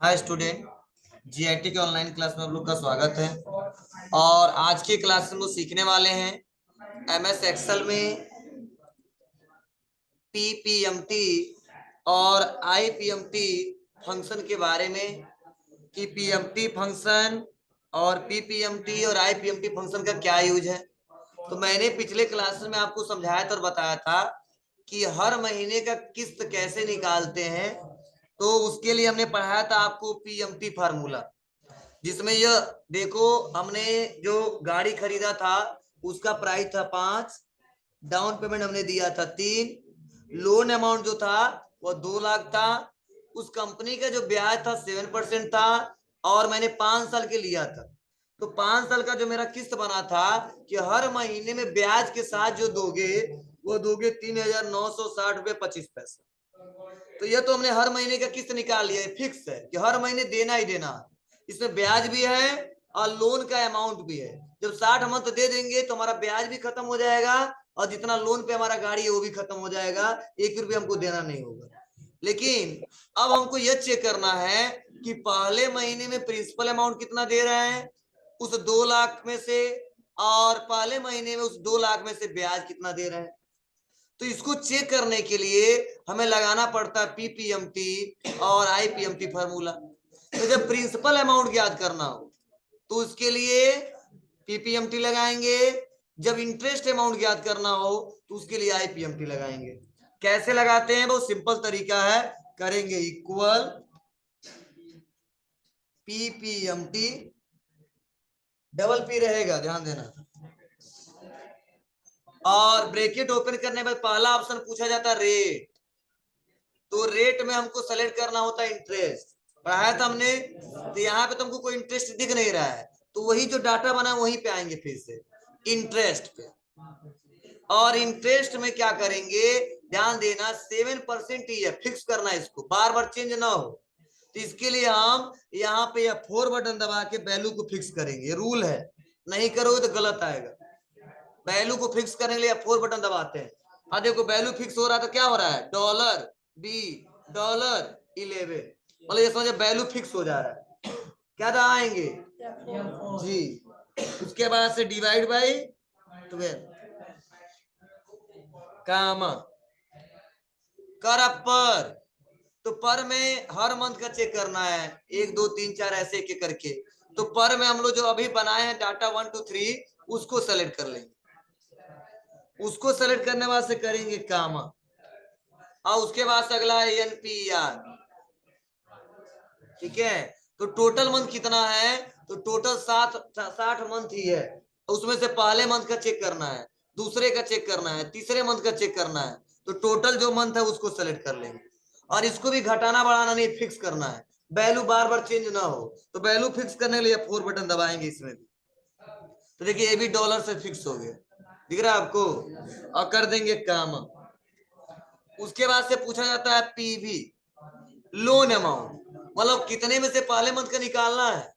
Hi student. GIT के online class में आप लोग का स्वागत है। और आज की क्लास में हम लोग सीखने वाले हैं एमएस एक्सेल में पीपीएमटी और आईपीएमटी फंक्शन के बारे में कि पीएमटी फंक्शन और पीपीएमटी और आईपीएमटी फंक्शन का क्या यूज है। तो मैंने पिछले क्लास में आपको समझाया था और बताया था कि हर महीने का किस्त कैसे निकालते हैं। तो उसके लिए हमने पढ़ाया था आपको पीएमटी फार्मूला, जिसमें यह देखो, हमने जो गाड़ी खरीदा था उसका प्राइस था 5, डाउन पेमेंट हमने दिया था 3, लोन अमाउंट जो था वो 2 लाख था, उस कंपनी का जो ब्याज था 7% था और मैंने 5 साल के लिया था। तो 5 साल का जो मेरा किस्त बना था कि हर महीने में ब्याज के साथ जो दोगे वो दोगे 3,960 रुपये 25 पैसे। तो ये तो हमने हर महीने का किस्त निकाल लिया है, फिक्स है कि हर महीने देना ही देना है। इसमें ब्याज भी है और लोन का अमाउंट भी है। जब 60 मंथ दे देंगे तो हमारा ब्याज भी खत्म हो जाएगा और जितना लोन पे हमारा गाड़ी है वो भी खत्म हो जाएगा, 1 रुपया हमको देना नहीं होगा। लेकिन अब हमको यह चेक करना है कि पहले महीने में प्रिंसिपल अमाउंट कितना दे रहे हैं उस 2 लाख में से, और पहले महीने में उस 2 लाख में से ब्याज कितना दे रहे हैं। तो इसको चेक करने के लिए हमें लगाना पड़ता है पीपीएमटी और आईपीएमटी फार्मूला। तो जब प्रिंसिपल अमाउंट ज्ञात करना हो तो उसके लिए पीपीएमटी लगाएंगे, जब इंटरेस्ट अमाउंट ज्ञात करना हो तो उसके लिए आईपीएमटी लगाएंगे। कैसे लगाते हैं, बहुत सिंपल तरीका है। करेंगे इक्वल पीपीएमटी, डबल पी रहेगा, ध्यान देना, और ब्रैकेट ओपन करने में पहला ऑप्शन पूछा जाता है रेट। तो रेट में हमको सेलेक्ट करना होता है इंटरेस्ट, पढ़ाया था हमने। तो यहाँ पे तुमको कोई इंटरेस्ट दिख नहीं रहा है तो वही जो डाटा बना वहीं पे आएंगे फिर से इंटरेस्ट पे। और इंटरेस्ट में क्या करेंगे, ध्यान देना, 7% ही है, फिक्स करना है, इसको बार बार चेंज ना हो। तो इसके लिए हम यहाँ पे F4 बटन दबा के वैल्यू को फिक्स करेंगे, रूल है, नहीं करोगे तो गलत आएगा। वैल्यू को फिक्स करने के लिए F4 बटन दबाते हैं। हाँ देखो, वैल्यू फिक्स हो रहा है तो क्या हो रहा है, $11, मतलब ये समझे वैल्यू फिक्स हो जा रहा है। क्या दबाएंगे जी, उसके बाद से डिवाइड बाई 12 कामा कर पर। तो पर में हर मंथ का चेक करना है, 1 2 3 4 ऐसे एक एक करके। तो पर में हम लोग जो अभी बनाए हैं डाटा 1 2 3 उसको सेलेक्ट कर लेंगे। उसको सेलेक्ट करने बाद से करेंगे कामा, और उसके बाद से अगला है एनपीआर। ठीक है, तो टोटल मंथ कितना है, तो टोटल 60 मंथ ही है। उसमें से पहले मंथ का चेक करना है, दूसरे का चेक करना है, तीसरे मंथ का चेक करना है। तो टोटल जो मंथ है उसको सेलेक्ट कर लेंगे, और इसको भी घटाना बढ़ाना नहीं, फिक्स करना है, वैल्यू बार बार चेंज ना हो। तो वैल्यू फिक्स करने के लिए 4 बटन दबाएंगे इसमें भी। तो देखिए ये भी डॉलर से फिक्स हो गया, दिख रहा है आपको, और कर देंगे काम। उसके बाद से पूछा जाता है पीवी, लोन अमाउंट, मतलब कितने में से पहले मंथ का निकालना है।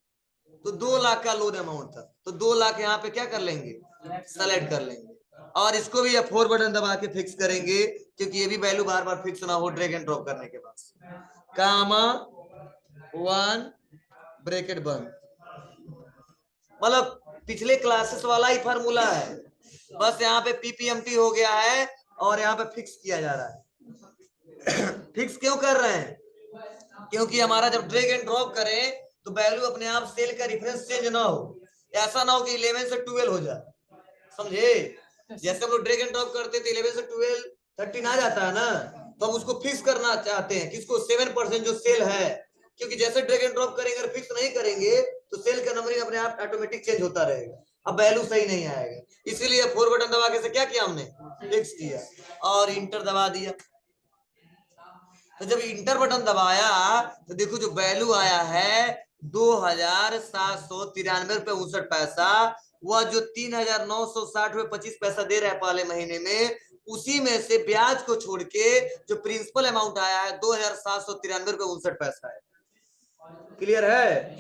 तो 2 लाख का लोन अमाउंट था, तो 2 लाख यहाँ पे क्या कर लेंगे, सेलेक्ट कर लेंगे, और इसको भी F4 बटन दबा के फिक्स करेंगे, क्योंकि ये भी वैल्यू बार बार फिक्स ना हो ड्रैग एंड ड्रॉप करने के बाद। कामा 1 ब्रैकेट बंद, मतलब पिछले क्लासेस वाला ही फार्मूला है, बस यहाँ पे पीपीएमटी हो गया है और यहाँ पे फिक्स किया जा रहा है। फिक्स क्यों कर रहे हैं, क्योंकि हमारा जब ड्रैग एंड ड्रॉप करें तो वैल्यू अपने आप सेल का रेफरेंस चेंज ना हो। ऐसा ना हो कि 11 से 12 हो जाए, समझे। जैसे हम लोग ड्रैग एंड ड्रॉप करते थे 11 से 12 13 आ जाता है ना, तो हम उसको फिक्स करना चाहते हैं, किसको, 7% जो सेल है। क्योंकि जैसे ड्रैग एंड ड्रॉप करेंगे अगर फिक्स नहीं करेंगे तो सेल का नंबरिंग अपने आप ऑटोमेटिक चेंज होता रहेगा, अब वैल्यू सही नहीं आएगा। इसीलिए 4 बटन दबा के से क्या किया हमने, फिक्स किया और इंटर दबा दिया। तो जब इंटर बटन दबाया तो देखो जो वैल्यू आया है 2,793 रुपये 59 पैसा, वह जो 3,960 रुपये 25 पैसा दे रहा है पहले महीने में, उसी में से ब्याज को छोड़ के जो प्रिंसिपल अमाउंट आया है 2,793 रुपये 59 पैसा है। क्लियर है।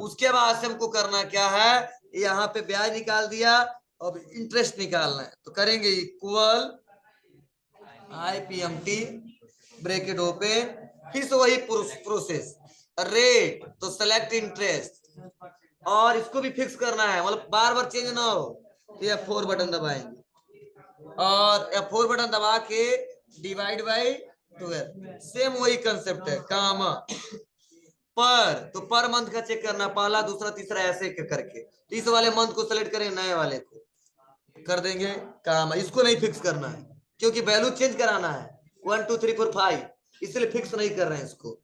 उसके बाद से हमको करना क्या है, यहाँ पे ब्याज निकाल दिया, अब इंटरेस्ट निकालना है। तो करेंगे इक्वल आईपीएमटी ब्रैकेट ओपन, फिर से वही प्रोसेस, रेट, तो सेलेक्ट इंटरेस्ट, और इसको भी फिक्स करना है, मतलब बार बार चेंज ना हो। तो F4 बटन दबाएंगे और F4 बटन दबा के डिवाइड बाई 12, सेम वही कंसेप्ट है, कामा पर, तो पर मंथ का चेक करना, पहला दूसरा तीसरा ऐसे करके। तो इस वाले मंथ को सेलेक्ट करें, नए वाले को कर देंगे काम, इसको नहीं फिक्स करना है क्योंकि वैल्यू चेंज कराना है 1 2 3 4 5, इसलिए फिक्स नहीं कर रहे हैं इसको।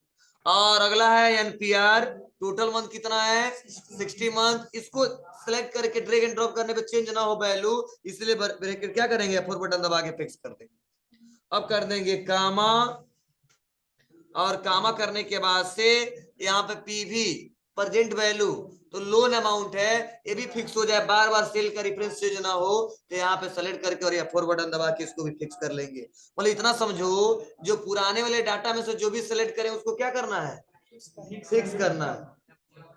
और अगला है एनपीआर, टोटल मंथ कितना है 60 मंथ, इसको सेलेक्ट करके ड्रैग एंड ड्रॉप करने पे चेंज ना हो वैल्यू, इसलिए ब्रैकेट क्या करेंगे F4 बटन दबा के फिक्स कर देंगे। अब कर देंगे कामा, और कामा करने के बाद से यहाँ पे पीवी प्रेजेंट वैल्यू, तो लोन अमाउंट है, ये भी फिक्स हो जाए, बार बार सेल का रेफरेंस चेंज ना हो। तो यहाँ पे सेलेक्ट करके और F4 बटन दबा के इसको भी फिक्स कर लेंगे। मतलब इतना समझो, जो पुराने वाले डाटा में से जो भी सेलेक्ट करें उसको क्या करना है, फिक्स करना है।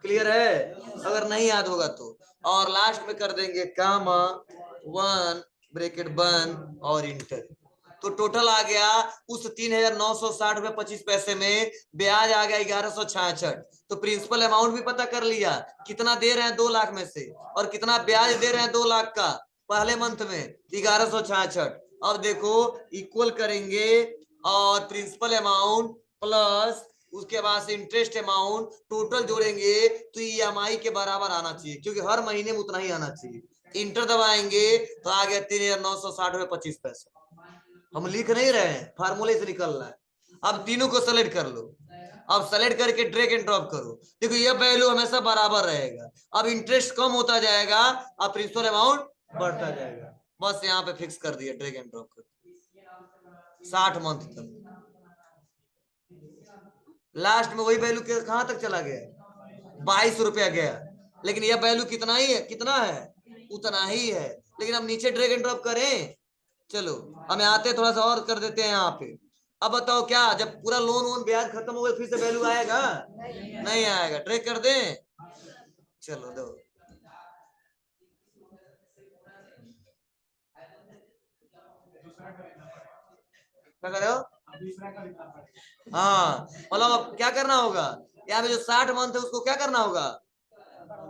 क्लियर है, अगर नहीं याद होगा तो। और लास्ट में कर देंगे कामा 1 ब्रैकेट बंद और इंटर। तो टोटल आ गया उस 3,960 रुपए 25 पैसे में, ब्याज आ गया 1166। तो प्रिंसिपल अमाउंट भी पता कर लिया, कितना दे रहे हैं 2 लाख में से, और कितना ब्याज दे रहे हैं 2 लाख का पहले मंथ में 1166। अब देखो इक्वल करेंगे, और प्रिंसिपल अमाउंट प्लस उसके बाद से इंटरेस्ट अमाउंट टोटल जोड़ेंगे तो ईएमआई के बराबर आना चाहिए, क्योंकि हर महीने में उतना ही आना चाहिए। इंटर दबाएंगे तो आ गया 3,960 रुपए 25 पैसे। हम लिख नहीं रहे हैं, फार्मूले से निकल रहा है। अब तीनों को सेलेक्ट कर लो, अब सेलेक्ट करके ड्रैग एंड ड्रॉप करो, देखो ये वैल्यू हमेशा बराबर रहेगा। अब इंटरेस्ट कम होता जाएगा, अब प्रिंसिपल अमाउंट बढ़ता जाएगा। बस यहाँ पे फिक्स कर दिया, ड्रैग एंड ड्रॉप कर 60 मंथ तक। लास्ट में वही वैल्यू कहां तक चला गया, 22 रुपया गया, लेकिन यह वैल्यू कितना ही है, कितना है उतना ही है। लेकिन हम नीचे ड्रैग एंड ड्रॉप करें, चलो हमें आते थोड़ा सा और कर देते हैं यहाँ पे। अब बताओ क्या, जब पूरा लोन वोन ब्याज खत्म हो गया फिर से वैल्यू आएगा, नहीं आएगा। ड्रैग कर दें, चलो दो, क्या कर रहे हो, हाँ मतलब अब क्या करना होगा, यहाँ पे जो 60 मंथ है उसको क्या करना होगा,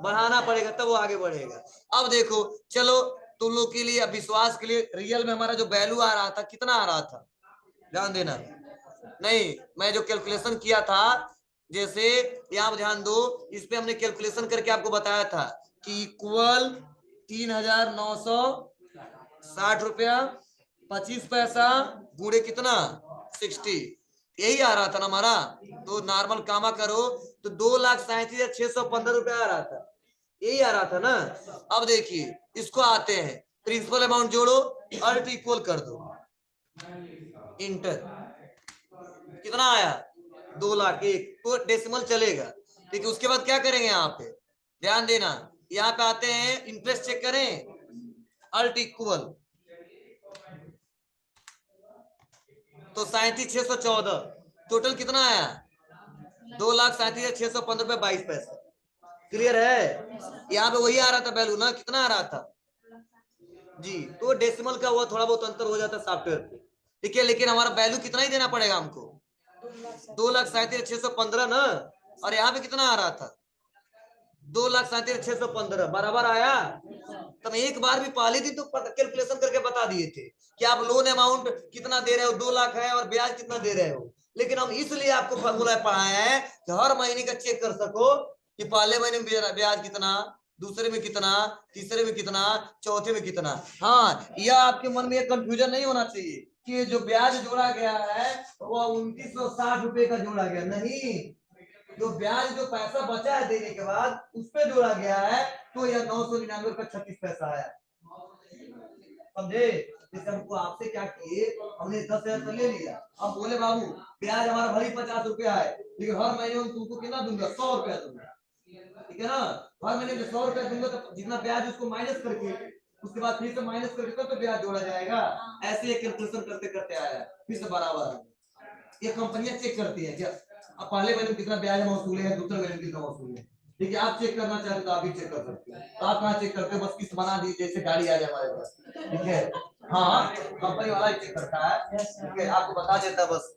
बढ़ाना पड़ेगा, तब वो आगे बढ़ेगा। अब देखो चलो, तुम लोग के लिए, अब विश्वास के लिए, रियल में हमारा जो वैल्यू आ रहा था कितना आ रहा था, ध्यान देना। नहीं, मैं जो कैलकुलेशन किया था, जैसे यहाँ ध्यान दो, इस पे हमने कैलकुलेशन करके आपको बताया था कि इक्वल 3,960 रुपया 25 पैसा गुणे कितना 60, यही आ रहा था ना हमारा। तो नॉर्मल कामा करो तो 2,37,615 रुपया आ रहा था, यही आ रहा था ना। अब देखिए इसको आते हैं, प्रिंसिपल अमाउंट जोड़ो, अल्ट इक्वल कर दो, इंटर, कितना आया 2,01,000, तो डेसिमल चलेगा। ठीक है, उसके बाद क्या करेंगे, यहाँ पे ध्यान देना, यहाँ पे आते हैं इंटरेस्ट चेक करें, अल्ट इक्वल, तो 37,614, टोटल कितना आया 2,37,615 रुपए 22 पैसे। क्लियर है, यहाँ पे वही आ रहा था वैल्यू ना, कितना आ रहा था जी, तो डेसिमल का हुआ थोड़ा बहुत अंतर हो जाता है सॉफ्टवेयर पे। ठीक है, लेकिन हमारा वैल्यू कितना ही देना पड़ेगा हमको, 2,37,615 ना, और यहाँ पे कितना आ रहा था 2,37,615 बराबर आया। तो हम एक बार भी पहले दिन तो कैलकुलेशन करके बता दिए थे कि आप लोन अमाउंट कितना दे रहे हो, 2 लाख है, और ब्याज कितना दे रहे हो। लेकिन हम इसलिए आपको फॉर्मूला पढ़ाए हैं कि हर महीने का चेक कर सको कि पहले महीने में ब्याज कितना, दूसरे में कितना, तीसरे में कितना, चौथे में कितना। हाँ, यह आपके मन में कंफ्यूजन नहीं होना चाहिए कि जो ब्याज जोड़ा गया है वो 2,960 रुपए का जोड़ा गया, नहीं, जो ब्याज जो पैसा बचा है देने के बाद उस पे जोड़ा गया है, तो यह 999 रुपए 36 पैसा आया। समझे, जैसे हमको आपसे क्या किए, हमने 10,000 तो ले लिया, अब बोले बाबू ब्याज हमारा भले 50 रुपया है, लेकिन हर महीने में तुमको कितना दूंगा 100 रुपया दूंगा, ठीक है ना। हर महीने में 100 रुपया दूंगा, तो जितना ब्याज उसको माइनस करके, उसके बाद फिर से माइनस करके तो ब्याज जोड़ा जाएगा। ऐसे ये कैलकुलेशन करते करते आया, फिर से बराबर ये कंपनियां चेक करती है क्या, अब पहले महीने में कितना ब्याज हम वसूले हैं, दूसरे महीने में कितना वसूले हैं। ठीक है, आप चेक करना चाहते हो तो आप भी चेक कर सकते हो। तो आप कहाँ चेक करते हो, बस किस्त बना दीजिए, जैसे गाड़ी आ जाए हमारे पास, ठीक है। हाँ, कंपनी वाला ही चेक करता है, ठीक है, आपको बता देता बस।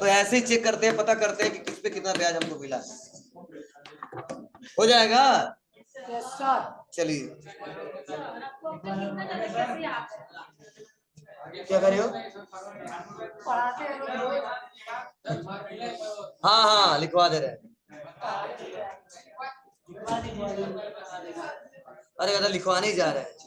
तो ऐसे ही चेक करते हैं, पता करते हैं कि किस पे कितना ब्याज हमको मिला। हो जाएगा। चलिए क्या कर रहे हो? हाँ हाँ लिखवा दे रहे हैं। अरे लिखवाने ही जा रहे हैं।